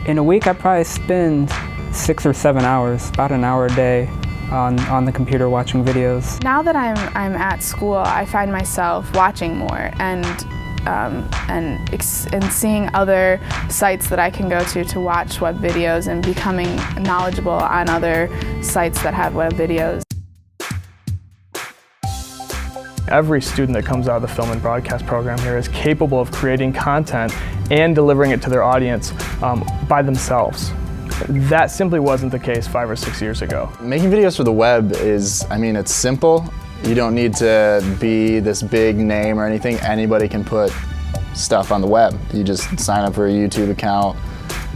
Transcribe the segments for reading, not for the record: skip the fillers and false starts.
In a week, I probably spend 6 or 7 hours, about an hour a day, on the computer watching videos. Now that I'm at school, I find myself watching more and seeing other sites that I can go to watch web videos and becoming knowledgeable on other sites that have web videos. Every student that comes out of the film and broadcast program here is capable of creating content and delivering it to their audience by themselves. That simply wasn't the case 5 or 6 years ago. Making videos for the web is, it's simple. You don't need to be this big name or anything. Anybody can put stuff on the web. You just sign up for a YouTube account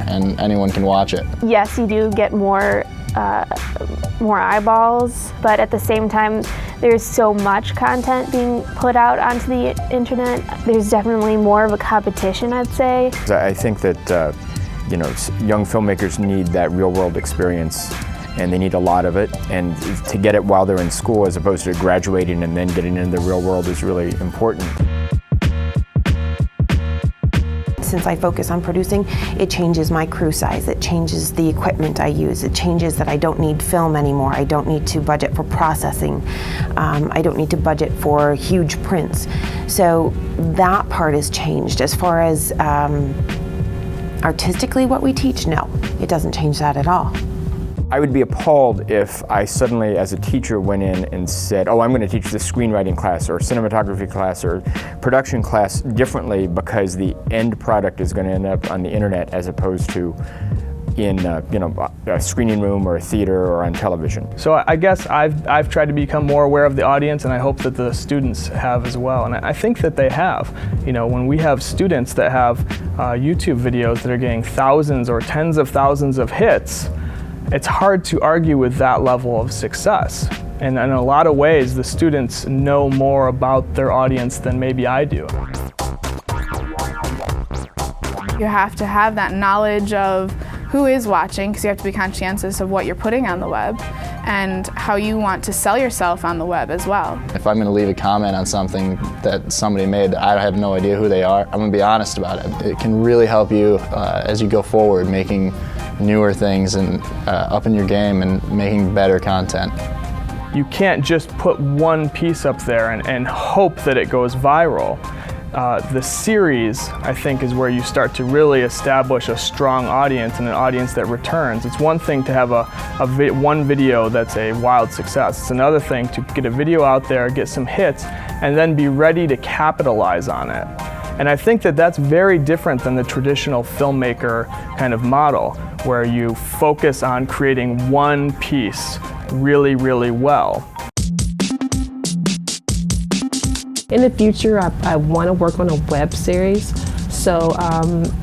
and anyone can watch it. Yes, you do get more eyeballs, but at the same time, there's so much content being put out onto the internet. There's definitely more of a competition, I'd say. I think that young filmmakers need that real-world experience, and they need a lot of it. And to get it while they're in school, as opposed to graduating and then getting into the real world, is really important. Since I focus on producing, it changes my crew size, it changes the equipment I use, it changes that I don't need film anymore, I don't need to budget for processing, I don't need to budget for huge prints. So that part has changed. As far as artistically what we teach, no, it doesn't change that at all. I would be appalled if I suddenly, as a teacher, went in and said, oh, I'm going to teach this screenwriting class or cinematography class or production class differently because the end product is going to end up on the internet as opposed to in a screening room or a theater or on television. So I guess I've tried to become more aware of the audience, and I hope that the students have as well. And I think that they have. When we have students that have YouTube videos that are getting thousands or tens of thousands of hits, it's hard to argue with that level of success. And in a lot of ways, the students know more about their audience than maybe I do. You have to have that knowledge of who is watching, because you have to be conscientious of what you're putting on the web and how you want to sell yourself on the web as well. If I'm going to leave a comment on something that somebody made that I have no idea who they are, I'm going to be honest about it. It can really help you as you go forward, making newer things and upping your game and making better content. You can't just put one piece up there and hope that it goes viral. The series, I think, is where you start to really establish a strong audience and an audience that returns. It's one thing to have one video that's a wild success. It's another thing to get a video out there, get some hits, and then be ready to capitalize on it. And I think that that's very different than the traditional filmmaker kind of model, where you focus on creating one piece really, really well. In the future, I want to work on a web series, so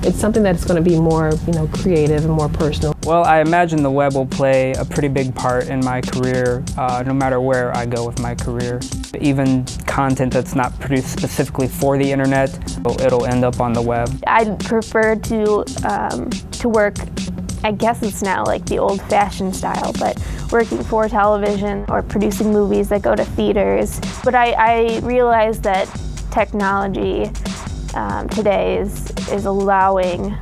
it's something that's going to be more, creative and more personal. Well, I imagine the web will play a pretty big part in my career, no matter where I go with my career. Even content that's not produced specifically for the internet, it'll end up on the web. I'd prefer to work, I guess it's now like the old-fashioned style, but working for television or producing movies that go to theaters. But I realize that technology today is allowing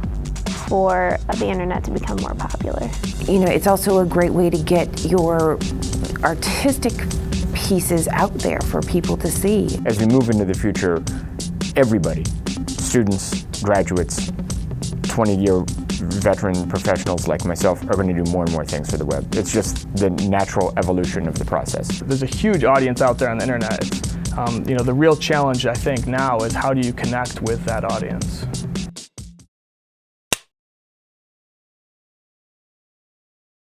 for the internet to become more popular. It's also a great way to get your artistic pieces out there for people to see. As we move into the future, everybody, students, graduates, 20-year veteran professionals like myself are going to do more and more things for the web. It's just the natural evolution of the process. There's a huge audience out there on the internet. The real challenge, I think, now is how do you connect with that audience?